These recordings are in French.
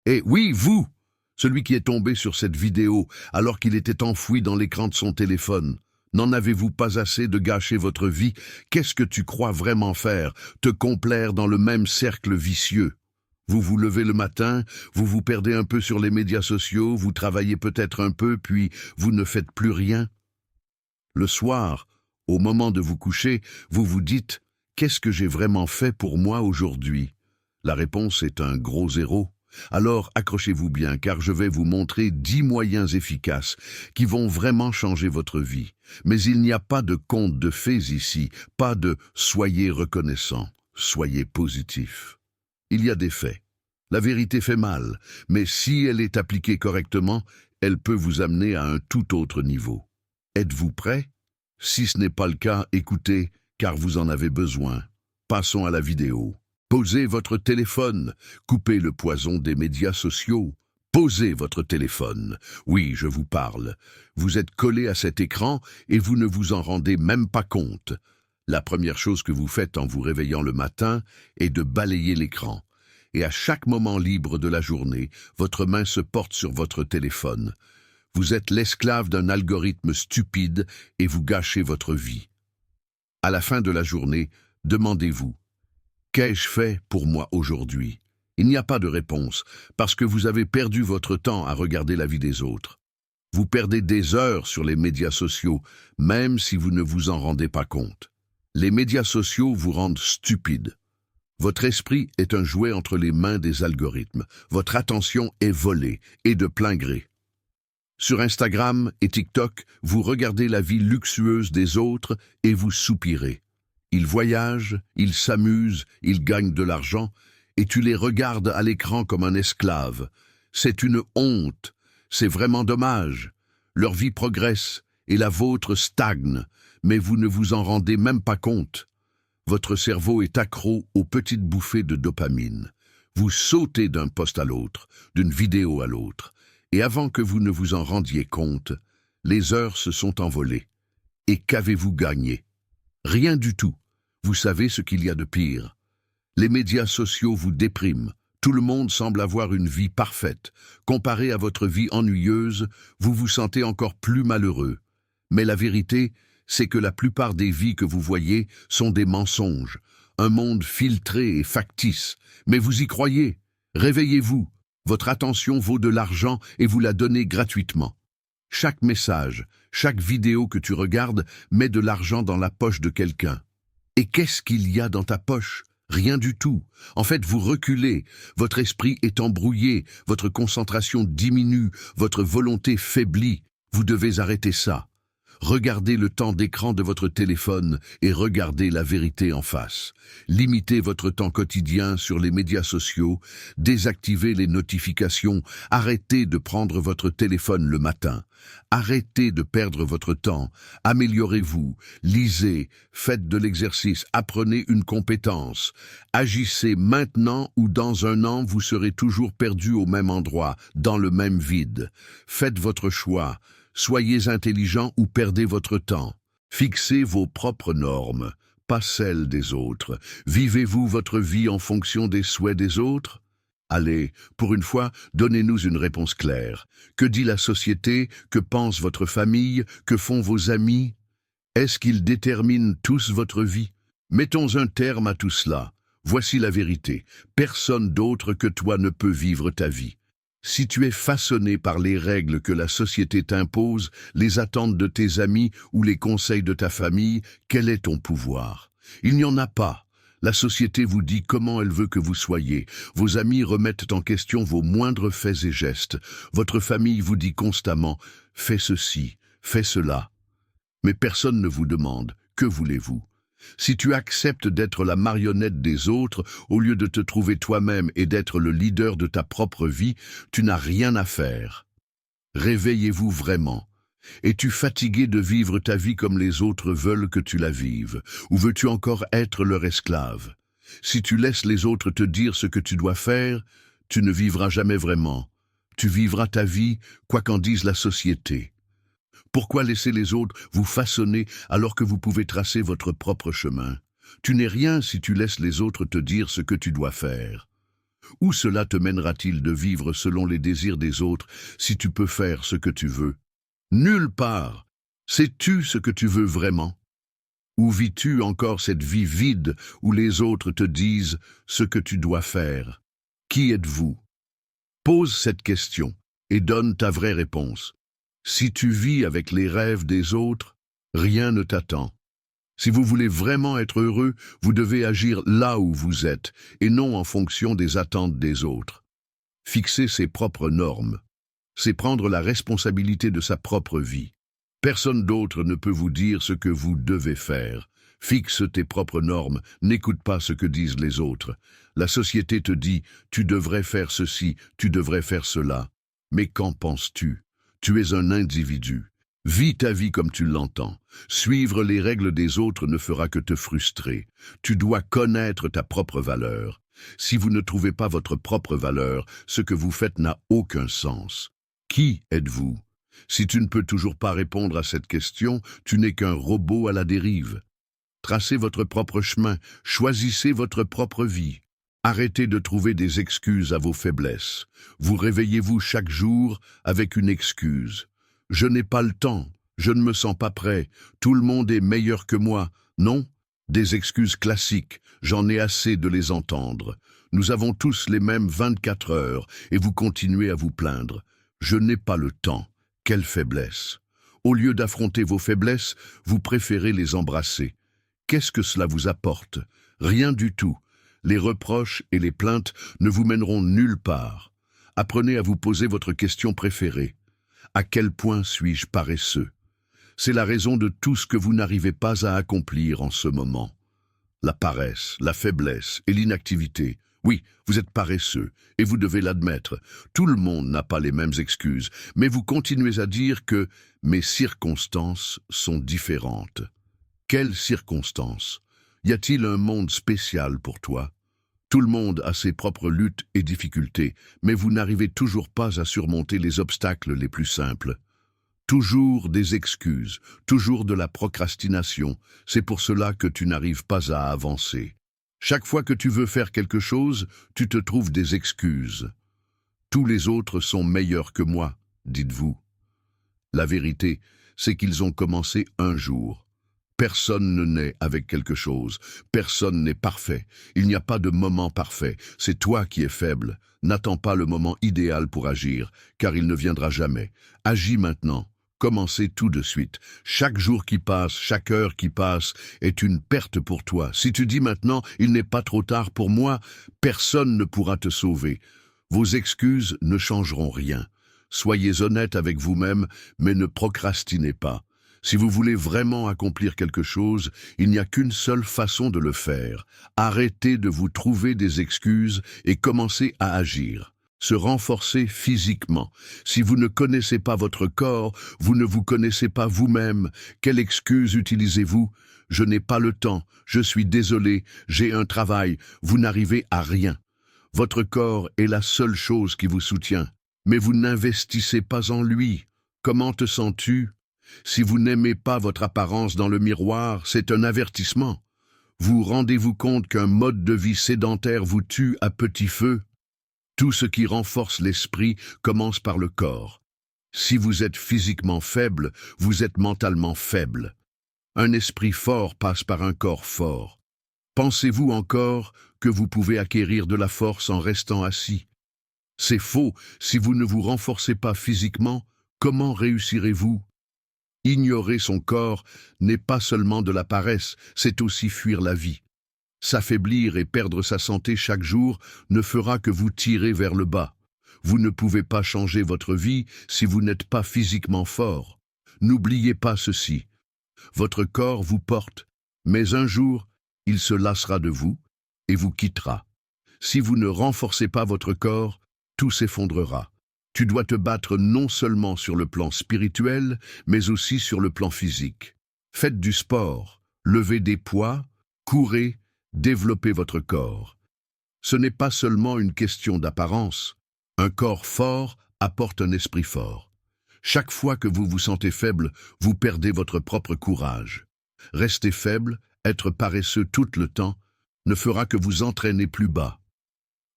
Et oui, vous, celui qui est tombé sur cette vidéo alors qu'il était enfoui dans l'écran de son téléphone. N'en avez-vous pas assez de gâcher votre vie? Qu'est-ce que tu crois vraiment faire? Te complaire dans le même cercle vicieux? Vous vous levez le matin, vous vous perdez un peu sur les médias sociaux, vous travaillez peut-être un peu, puis vous ne faites plus rien. Le soir, au moment de vous coucher, vous vous dites « Qu'est-ce que j'ai vraiment fait pour moi aujourd'hui ?» La réponse est un gros zéro. Alors accrochez-vous bien, car je vais vous montrer 10 moyens efficaces qui vont vraiment changer votre vie. Mais il n'y a pas de conte de fées ici, pas de « soyez reconnaissant », soyez positif. Il y a des faits. La vérité fait mal, mais si elle est appliquée correctement, elle peut vous amener à un tout autre niveau. Êtes-vous prêt? Si ce n'est pas le cas, écoutez, car vous en avez besoin. Passons à la vidéo. Posez votre téléphone. Coupez le poison des médias sociaux. Posez votre téléphone. Oui, je vous parle. Vous êtes collé à cet écran et vous ne vous en rendez même pas compte. La première chose que vous faites en vous réveillant le matin est de balayer l'écran. Et à chaque moment libre de la journée, votre main se porte sur votre téléphone. Vous êtes l'esclave d'un algorithme stupide et vous gâchez votre vie. À la fin de la journée, demandez-vous: qu'ai-je fait pour moi aujourd'hui? Il n'y a pas de réponse, parce que vous avez perdu votre temps à regarder la vie des autres. Vous perdez des heures sur les médias sociaux, même si vous ne vous en rendez pas compte. Les médias sociaux vous rendent stupide. Votre esprit est un jouet entre les mains des algorithmes. Votre attention est volée, et de plein gré. Sur Instagram et TikTok, vous regardez la vie luxueuse des autres et vous soupirez. Ils voyagent, ils s'amusent, ils gagnent de l'argent, et tu les regardes à l'écran comme un esclave. C'est une honte, c'est vraiment dommage. Leur vie progresse et la vôtre stagne, mais vous ne vous en rendez même pas compte. Votre cerveau est accro aux petites bouffées de dopamine. Vous sautez d'un post à l'autre, d'une vidéo à l'autre, et avant que vous ne vous en rendiez compte, les heures se sont envolées. Et qu'avez-vous gagné? Rien du tout. Vous savez ce qu'il y a de pire. Les médias sociaux vous dépriment. Tout le monde semble avoir une vie parfaite. Comparé à votre vie ennuyeuse, vous vous sentez encore plus malheureux. Mais la vérité, c'est que la plupart des vies que vous voyez sont des mensonges, un monde filtré et factice. Mais vous y croyez. Réveillez-vous. Votre attention vaut de l'argent et vous la donnez gratuitement. Chaque message, chaque vidéo que tu regardes met de l'argent dans la poche de quelqu'un. Et qu'est-ce qu'il y a dans ta poche? Rien du tout. En fait, vous reculez, votre esprit est embrouillé, votre concentration diminue, votre volonté faiblit. Vous devez arrêter ça. Regardez le temps d'écran de votre téléphone et regardez la vérité en face. Limitez votre temps quotidien sur les médias sociaux, désactivez les notifications, arrêtez de prendre votre téléphone le matin. Arrêtez de perdre votre temps, améliorez-vous, lisez, faites de l'exercice, apprenez une compétence. Agissez maintenant ou dans un an, vous serez toujours perdu au même endroit, dans le même vide. Faites votre choix. Soyez intelligent ou perdez votre temps. Fixez vos propres normes, pas celles des autres. Vivez-vous votre vie en fonction des souhaits des autres? Allez, pour une fois, donnez-nous une réponse claire. Que dit la société? Que pense votre famille? Que font vos amis? Est-ce qu'ils déterminent tous votre vie? Mettons un terme à tout cela. Voici la vérité. Personne d'autre que toi ne peut vivre ta vie. Si tu es façonné par les règles que la société t'impose, les attentes de tes amis ou les conseils de ta famille, quel est ton pouvoir? Il n'y en a pas. La société vous dit comment elle veut que vous soyez. Vos amis remettent en question vos moindres faits et gestes. Votre famille vous dit constamment « fais ceci, fais cela ». Mais personne ne vous demande « que voulez-vous » ? Si tu acceptes d'être la marionnette des autres, au lieu de te trouver toi-même et d'être le leader de ta propre vie, tu n'as rien à faire. Réveillez-vous vraiment. Es-tu fatigué de vivre ta vie comme les autres veulent que tu la vives, ou veux-tu encore être leur esclave? Si tu laisses les autres te dire ce que tu dois faire, tu ne vivras jamais vraiment. Tu vivras ta vie, quoi qu'en dise la société. Pourquoi laisser les autres vous façonner alors que vous pouvez tracer votre propre chemin? Tu n'es rien si tu laisses les autres te dire ce que tu dois faire. Où cela te mènera-t-il de vivre selon les désirs des autres si tu peux faire ce que tu veux? Nulle part. Sais-tu ce que tu veux vraiment? Ou vis-tu encore cette vie vide où les autres te disent ce que tu dois faire? Qui êtes-vous? Pose cette question et donne ta vraie réponse. Si tu vis avec les rêves des autres, rien ne t'attend. Si vous voulez vraiment être heureux, vous devez agir là où vous êtes et non en fonction des attentes des autres. Fixer ses propres normes, c'est prendre la responsabilité de sa propre vie. Personne d'autre ne peut vous dire ce que vous devez faire. Fixe tes propres normes, n'écoute pas ce que disent les autres. La société te dit « tu devrais faire ceci, tu devrais faire cela ». Mais qu'en penses-tu? Tu es un individu. Vis ta vie comme tu l'entends. Suivre les règles des autres ne fera que te frustrer. Tu dois connaître ta propre valeur. Si vous ne trouvez pas votre propre valeur, ce que vous faites n'a aucun sens. Qui êtes-vous? Si tu ne peux toujours pas répondre à cette question, tu n'es qu'un robot à la dérive. Tracez votre propre chemin, choisissez votre propre vie. Arrêtez de trouver des excuses à vos faiblesses. Vous réveillez-vous chaque jour avec une excuse. Je n'ai pas le temps, je ne me sens pas prêt, tout le monde est meilleur que moi. Non, des excuses classiques, j'en ai assez de les entendre. Nous avons tous les mêmes 24 heures et vous continuez à vous plaindre. Je n'ai pas le temps. Quelle faiblesse! Au lieu d'affronter vos faiblesses, vous préférez les embrasser. Qu'est-ce que cela vous apporte? Rien du tout. Les reproches et les plaintes ne vous mèneront nulle part. Apprenez à vous poser votre question préférée. À quel point suis-je paresseux? C'est la raison de tout ce que vous n'arrivez pas à accomplir en ce moment. La paresse, la faiblesse et l'inactivité. Oui, vous êtes paresseux, et vous devez l'admettre. Tout le monde n'a pas les mêmes excuses, mais vous continuez à dire que « mes circonstances sont différentes ». Quelles circonstances? Y a-t-il un monde spécial pour toi? Tout le monde a ses propres luttes et difficultés, mais vous n'arrivez toujours pas à surmonter les obstacles les plus simples. Toujours des excuses, toujours de la procrastination, c'est pour cela que tu n'arrives pas à avancer. Chaque fois que tu veux faire quelque chose, tu te trouves des excuses. Tous les autres sont meilleurs que moi, dites-vous. La vérité, c'est qu'ils ont commencé un jour. Personne ne naît avec quelque chose, personne n'est parfait, il n'y a pas de moment parfait, c'est toi qui es faible. N'attends pas le moment idéal pour agir, car il ne viendra jamais. Agis maintenant. Commencez tout de suite. Chaque jour qui passe, chaque heure qui passe est une perte pour toi. Si tu dis maintenant « il n'est pas trop tard pour moi », personne ne pourra te sauver. Vos excuses ne changeront rien. Soyez honnête avec vous-même, mais ne procrastinez pas. Si vous voulez vraiment accomplir quelque chose, il n'y a qu'une seule façon de le faire. Arrêtez de vous trouver des excuses et commencez à agir. Se renforcer physiquement. Si vous ne connaissez pas votre corps, vous ne vous connaissez pas vous-même. Quelle excuse utilisez-vous? Je n'ai pas le temps, je suis désolé, j'ai un travail, vous n'arrivez à rien. Votre corps est la seule chose qui vous soutient, mais vous n'investissez pas en lui. Comment te sens-tu? Si vous n'aimez pas votre apparence dans le miroir, c'est un avertissement. Vous rendez-vous compte qu'un mode de vie sédentaire vous tue à petit feu? Tout ce qui renforce l'esprit commence par le corps. Si vous êtes physiquement faible, vous êtes mentalement faible. Un esprit fort passe par un corps fort. Pensez-vous encore que vous pouvez acquérir de la force en restant assis? C'est faux, si vous ne vous renforcez pas physiquement, comment réussirez-vous? Ignorer son corps n'est pas seulement de la paresse, c'est aussi fuir la vie. S'affaiblir et perdre sa santé chaque jour ne fera que vous tirer vers le bas. Vous ne pouvez pas changer votre vie si vous n'êtes pas physiquement fort. N'oubliez pas ceci. Votre corps vous porte, mais un jour, il se lassera de vous et vous quittera. Si vous ne renforcez pas votre corps, tout s'effondrera. Tu dois te battre non seulement sur le plan spirituel, mais aussi sur le plan physique. Faites du sport, levez des poids, courez, développez votre corps. Ce n'est pas seulement une question d'apparence. Un corps fort apporte un esprit fort. Chaque fois que vous vous sentez faible, vous perdez votre propre courage. Rester faible, être paresseux tout le temps, ne fera que vous entraîner plus bas.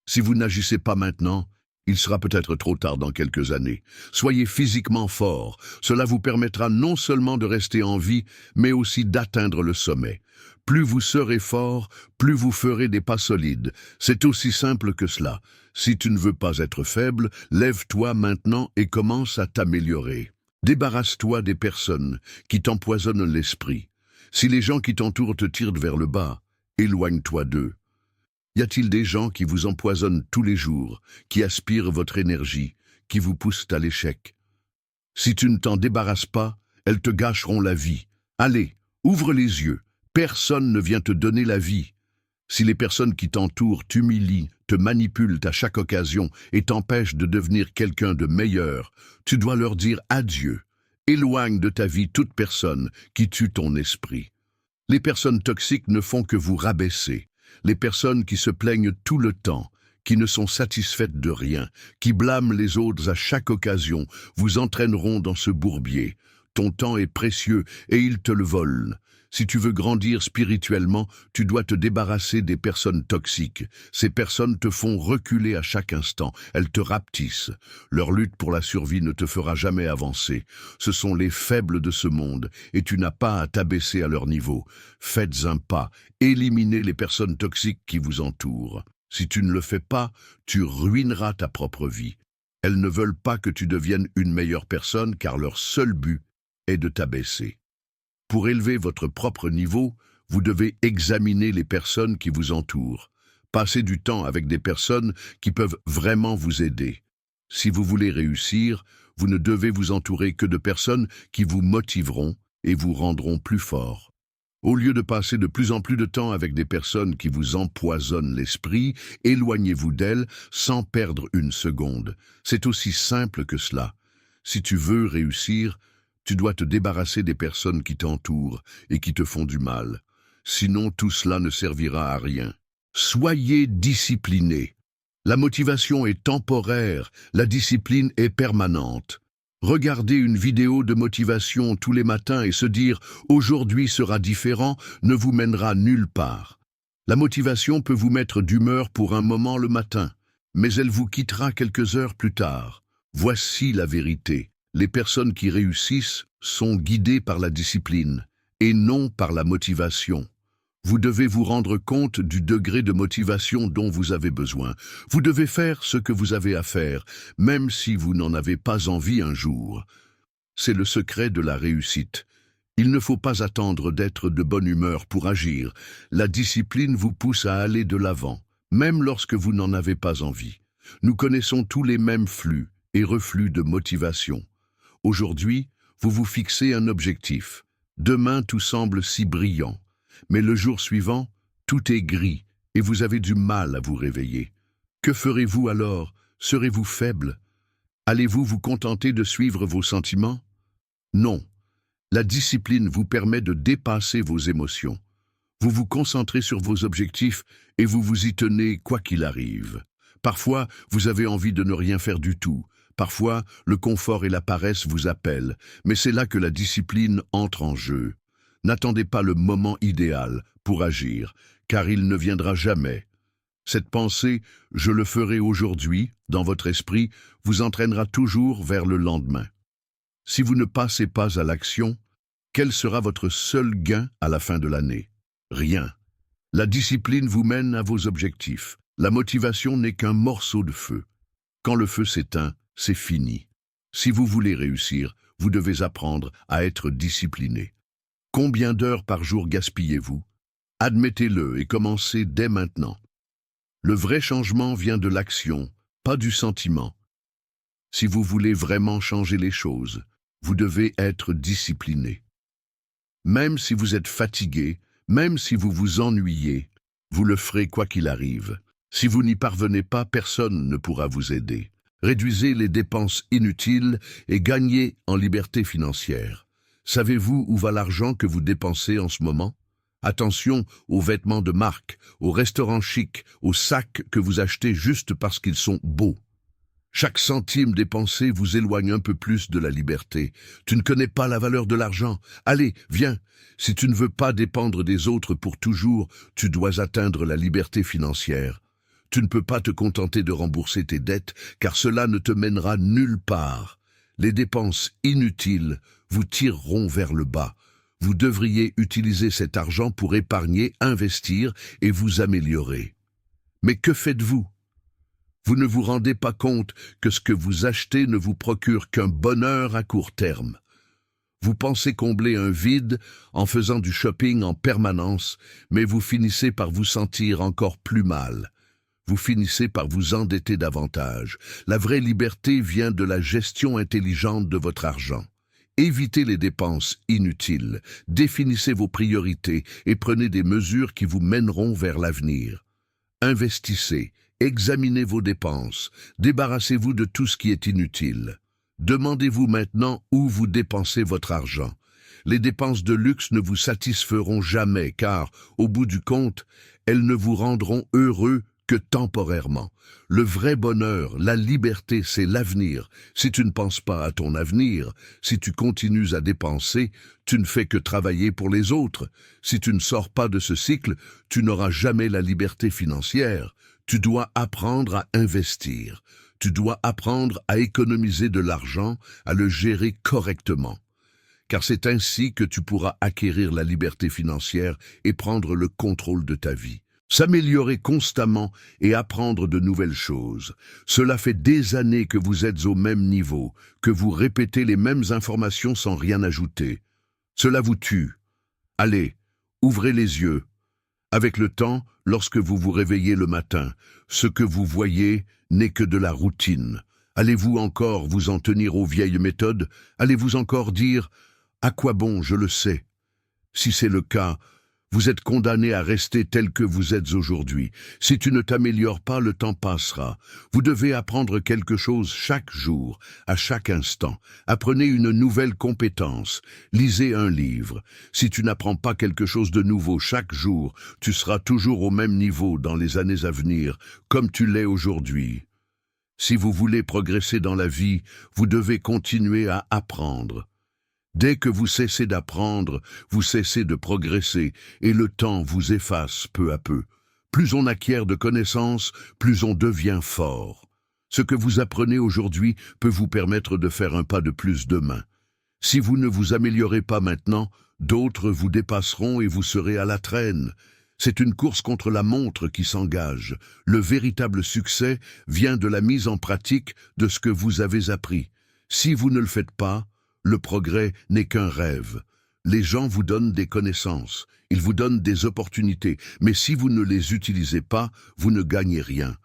Si vous n'agissez pas maintenant, il sera peut-être trop tard dans quelques années. Soyez physiquement fort. Cela vous permettra non seulement de rester en vie, mais aussi d'atteindre le sommet. Plus vous serez fort, plus vous ferez des pas solides. C'est aussi simple que cela. Si tu ne veux pas être faible, lève-toi maintenant et commence à t'améliorer. Débarrasse-toi des personnes qui t'empoisonnent l'esprit. Si les gens qui t'entourent te tirent vers le bas, éloigne-toi d'eux. Y a-t-il des gens qui vous empoisonnent tous les jours, qui aspirent votre énergie, qui vous poussent à l'échec? Si tu ne t'en débarrasses pas, elles te gâcheront la vie. Allez, ouvre les yeux. Personne ne vient te donner la vie. Si les personnes qui t'entourent t'humilient, te manipulent à chaque occasion et t'empêchent de devenir quelqu'un de meilleur, tu dois leur dire adieu. Éloigne de ta vie toute personne qui tue ton esprit. Les personnes toxiques ne font que vous rabaisser. Les personnes qui se plaignent tout le temps, qui ne sont satisfaites de rien, qui blâment les autres à chaque occasion, vous entraîneront dans ce bourbier. Ton temps est précieux et ils te le volent. Si tu veux grandir spirituellement, tu dois te débarrasser des personnes toxiques. Ces personnes te font reculer à chaque instant, elles te rapetissent. Leur lutte pour la survie ne te fera jamais avancer. Ce sont les faibles de ce monde, et tu n'as pas à t'abaisser à leur niveau. Faites un pas, éliminez les personnes toxiques qui vous entourent. Si tu ne le fais pas, tu ruineras ta propre vie. Elles ne veulent pas que tu deviennes une meilleure personne, car leur seul but est de t'abaisser. Pour élever votre propre niveau, vous devez examiner les personnes qui vous entourent. Passez du temps avec des personnes qui peuvent vraiment vous aider. Si vous voulez réussir, vous ne devez vous entourer que de personnes qui vous motiveront et vous rendront plus fort. Au lieu de passer de plus en plus de temps avec des personnes qui vous empoisonnent l'esprit, éloignez-vous d'elles sans perdre une seconde. C'est aussi simple que cela. Si tu veux réussir, tu dois te débarrasser des personnes qui t'entourent et qui te font du mal. Sinon, tout cela ne servira à rien. Soyez disciplinés. La motivation est temporaire, la discipline est permanente. Regarder une vidéo de motivation tous les matins et se dire « aujourd'hui sera différent » ne vous mènera nulle part. La motivation peut vous mettre d'humeur pour un moment le matin, mais elle vous quittera quelques heures plus tard. Voici la vérité. Les personnes qui réussissent sont guidées par la discipline et non par la motivation. Vous devez vous rendre compte du degré de motivation dont vous avez besoin. Vous devez faire ce que vous avez à faire, même si vous n'en avez pas envie un jour. C'est le secret de la réussite. Il ne faut pas attendre d'être de bonne humeur pour agir. La discipline vous pousse à aller de l'avant, même lorsque vous n'en avez pas envie. Nous connaissons tous les mêmes flux et reflux de motivation. Aujourd'hui, vous vous fixez un objectif. Demain, tout semble si brillant. Mais le jour suivant, tout est gris et vous avez du mal à vous réveiller. Que ferez-vous alors? Serez-vous faible? Allez-vous vous contenter de suivre vos sentiments? Non. La discipline vous permet de dépasser vos émotions. Vous vous concentrez sur vos objectifs et vous vous y tenez quoi qu'il arrive. Parfois, vous avez envie de ne rien faire du tout. Parfois, le confort et la paresse vous appellent, mais c'est là que la discipline entre en jeu. N'attendez pas le moment idéal pour agir, car il ne viendra jamais. Cette pensée « je le ferai aujourd'hui » dans votre esprit vous entraînera toujours vers le lendemain. Si vous ne passez pas à l'action, quel sera votre seul gain à la fin de l'année? Rien. La discipline vous mène à vos objectifs. La motivation n'est qu'un morceau de feu. Quand le feu s'éteint, c'est fini. Si vous voulez réussir, vous devez apprendre à être discipliné. Combien d'heures par jour gaspillez-vous? Admettez-le et commencez dès maintenant. Le vrai changement vient de l'action, pas du sentiment. Si vous voulez vraiment changer les choses, vous devez être discipliné. Même si vous êtes fatigué, même si vous vous ennuyez, vous le ferez quoi qu'il arrive. Si vous n'y parvenez pas, personne ne pourra vous aider. Réduisez les dépenses inutiles et gagnez en liberté financière. Savez-vous où va l'argent que vous dépensez en ce moment? Attention aux vêtements de marque, aux restaurants chics, aux sacs que vous achetez juste parce qu'ils sont beaux. Chaque centime dépensé vous éloigne un peu plus de la liberté. Tu ne connais pas la valeur de l'argent. Allez, viens. Si tu ne veux pas dépendre des autres pour toujours, tu dois atteindre la liberté financière. Tu ne peux pas te contenter de rembourser tes dettes, car cela ne te mènera nulle part. Les dépenses inutiles vous tireront vers le bas. Vous devriez utiliser cet argent pour épargner, investir et vous améliorer. Mais que faites-vous? Vous ne vous rendez pas compte que ce que vous achetez ne vous procure qu'un bonheur à court terme. Vous pensez combler un vide en faisant du shopping en permanence, mais vous finissez par vous sentir encore plus mal. Vous finissez par vous endetter davantage. La vraie liberté vient de la gestion intelligente de votre argent. Évitez les dépenses inutiles, définissez vos priorités et prenez des mesures qui vous mèneront vers l'avenir. Investissez, examinez vos dépenses, débarrassez-vous de tout ce qui est inutile. Demandez-vous maintenant où vous dépensez votre argent. Les dépenses de luxe ne vous satisferont jamais car, au bout du compte, elles ne vous rendront heureux que temporairement. Le vrai bonheur, la liberté, c'est l'avenir. Si tu ne penses pas à ton avenir, si tu continues à dépenser, tu ne fais que travailler pour les autres. Si tu ne sors pas de ce cycle, tu n'auras jamais la liberté financière. Tu dois apprendre à investir. Tu dois apprendre à économiser de l'argent, à le gérer correctement. Car c'est ainsi que tu pourras acquérir la liberté financière et prendre le contrôle de ta vie. S'améliorer constamment et apprendre de nouvelles choses. Cela fait des années que vous êtes au même niveau, que vous répétez les mêmes informations sans rien ajouter. Cela vous tue. Allez, ouvrez les yeux. Avec le temps, lorsque vous vous réveillez le matin, ce que vous voyez n'est que de la routine. Allez-vous encore vous en tenir aux vieilles méthodes? Allez-vous encore dire « À quoi bon, je le sais ». Si c'est le cas, vous êtes condamné à rester tel que vous êtes aujourd'hui. Si tu ne t'améliores pas, le temps passera. Vous devez apprendre quelque chose chaque jour, à chaque instant. Apprenez une nouvelle compétence. Lisez un livre. Si tu n'apprends pas quelque chose de nouveau chaque jour, tu seras toujours au même niveau dans les années à venir, comme tu l'es aujourd'hui. Si vous voulez progresser dans la vie, vous devez continuer à apprendre. Dès que vous cessez d'apprendre, vous cessez de progresser et le temps vous efface peu à peu. Plus on acquiert de connaissances, plus on devient fort. Ce que vous apprenez aujourd'hui peut vous permettre de faire un pas de plus demain. Si vous ne vous améliorez pas maintenant, d'autres vous dépasseront et vous serez à la traîne. C'est une course contre la montre qui s'engage. Le véritable succès vient de la mise en pratique de ce que vous avez appris. Si vous ne le faites pas, le progrès n'est qu'un rêve. Les gens vous donnent des connaissances, ils vous donnent des opportunités, mais si vous ne les utilisez pas, vous ne gagnez rien.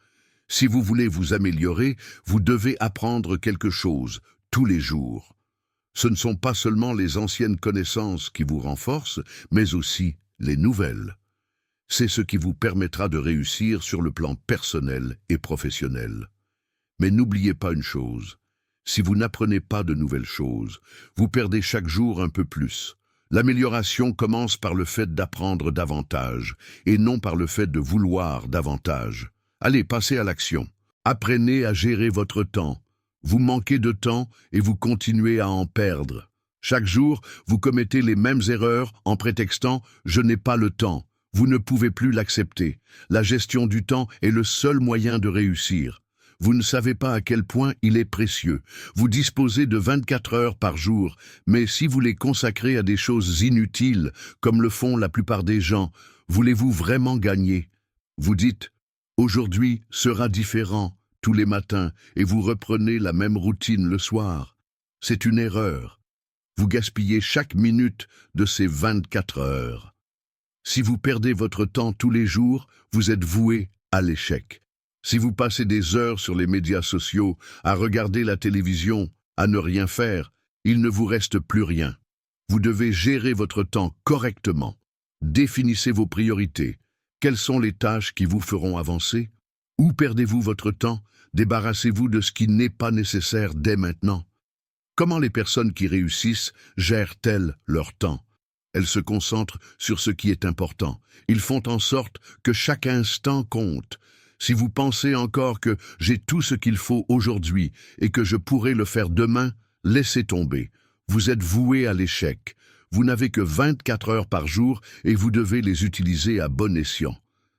Si vous voulez vous améliorer, vous devez apprendre quelque chose, tous les jours. Ce ne sont pas seulement les anciennes connaissances qui vous renforcent, mais aussi les nouvelles. C'est ce qui vous permettra de réussir sur le plan personnel et professionnel. Mais n'oubliez pas une chose. Si vous n'apprenez pas de nouvelles choses, vous perdez chaque jour un peu plus. L'amélioration commence par le fait d'apprendre davantage, et non par le fait de vouloir davantage. Allez, passez à l'action. Apprenez à gérer votre temps. Vous manquez de temps et vous continuez à en perdre. Chaque jour, vous commettez les mêmes erreurs en prétextant « je n'ai pas le temps ». Vous ne pouvez plus l'accepter. La gestion du temps est le seul moyen de réussir. Vous ne savez pas à quel point il est précieux. Vous disposez de 24 heures par jour, mais si vous les consacrez à des choses inutiles, comme le font la plupart des gens, voulez-vous vraiment gagner? Vous dites « aujourd'hui sera différent » tous les matins et vous reprenez la même routine le soir. C'est une erreur. Vous gaspillez chaque minute de ces 24 heures. Si vous perdez votre temps tous les jours, vous êtes voué à l'échec. Si vous passez des heures sur les médias sociaux, à regarder la télévision, à ne rien faire, il ne vous reste plus rien. Vous devez gérer votre temps correctement. Définissez vos priorités. Quelles sont les tâches qui vous feront avancer? Où perdez-vous votre temps? Débarrassez-vous de ce qui n'est pas nécessaire dès maintenant. Comment les personnes qui réussissent gèrent-elles leur temps? Elles se concentrent sur ce qui est important. Ils font en sorte que chaque instant compte. Si vous pensez encore que j'ai tout ce qu'il faut aujourd'hui et que je pourrai le faire demain, laissez tomber. Vous êtes voué à l'échec. Vous n'avez que 24 heures par jour et vous devez les utiliser à bon escient.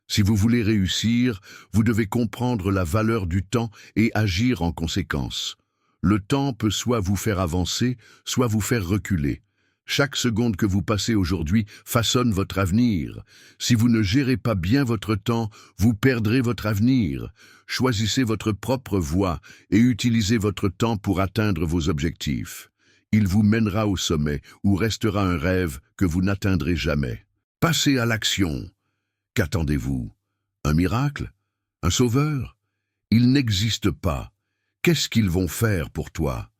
Si vous voulez réussir, vous devez comprendre la valeur du temps et agir en conséquence. Le temps peut soit vous faire avancer, soit vous faire reculer. Chaque seconde que vous passez aujourd'hui façonne votre avenir. Si vous ne gérez pas bien votre temps, vous perdrez votre avenir. Choisissez votre propre voie et utilisez votre temps pour atteindre vos objectifs. Il vous mènera au sommet ou restera un rêve que vous n'atteindrez jamais. Passez à l'action. Qu'attendez-vous? Un miracle? Un sauveur? Il n'existe pas. Qu'est-ce qu'ils vont faire pour toi?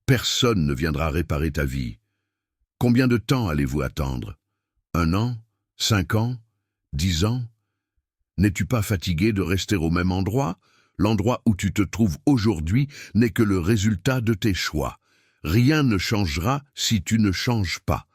Personne ne viendra réparer ta vie. Combien de temps allez-vous attendre? 1 an? 5 ans? 10 ans? N'es-tu pas fatigué de rester au même endroit? L'endroit où tu te trouves aujourd'hui n'est que le résultat de tes choix. Rien ne changera si tu ne changes pas.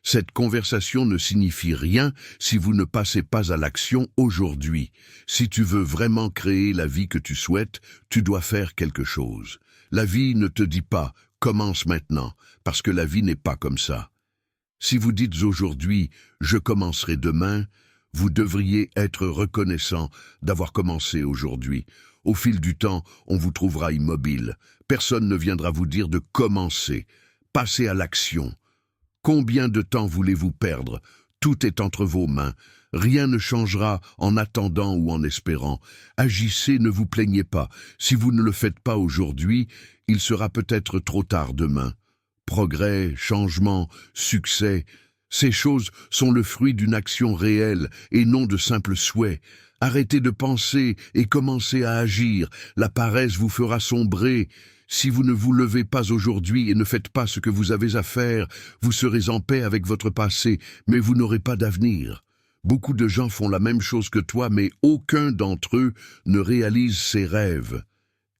Cette conversation ne signifie rien si vous ne passez pas à l'action aujourd'hui. Si tu veux vraiment créer la vie que tu souhaites, tu dois faire quelque chose. La vie ne te dit pas « commence maintenant » parce que la vie n'est pas comme ça. Si vous dites aujourd'hui « je commencerai demain », vous devriez être reconnaissant d'avoir commencé aujourd'hui. Au fil du temps, on vous trouvera immobile. Personne ne viendra vous dire de commencer. Passez à l'action. Combien de temps voulez-vous perdre? Tout est entre vos mains. Rien ne changera en attendant ou en espérant. Agissez, ne vous plaignez pas. Si vous ne le faites pas aujourd'hui, il sera peut-être trop tard demain. Progrès, changement, succès, ces choses sont le fruit d'une action réelle et non de simples souhaits. Arrêtez de penser et commencez à agir. La paresse vous fera sombrer. Si vous ne vous levez pas aujourd'hui et ne faites pas ce que vous avez à faire, vous serez en paix avec votre passé, mais vous n'aurez pas d'avenir. Beaucoup de gens font la même chose que toi, mais aucun d'entre eux ne réalise ses rêves.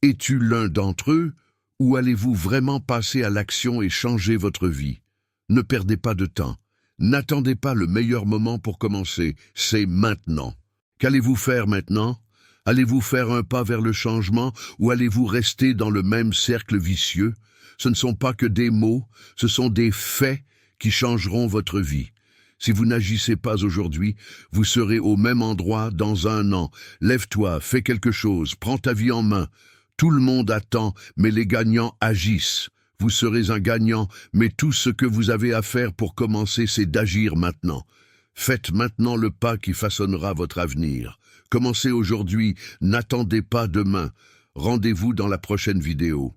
Es-tu l'un d'entre eux, ou allez-vous vraiment passer à l'action et changer votre vie? Ne perdez pas de temps. N'attendez pas le meilleur moment pour commencer, c'est maintenant. Qu'allez-vous faire maintenant? Allez-vous faire un pas vers le changement ou allez-vous rester dans le même cercle vicieux? Ce ne sont pas que des mots, ce sont des faits qui changeront votre vie. Si vous n'agissez pas aujourd'hui, vous serez au même endroit dans 1 an. Lève-toi, fais quelque chose, prends ta vie en main. Tout le monde attend, mais les gagnants agissent. Vous serez un gagnant, mais tout ce que vous avez à faire pour commencer, c'est d'agir maintenant. Faites maintenant le pas qui façonnera votre avenir. Commencez aujourd'hui, n'attendez pas demain. Rendez-vous dans la prochaine vidéo.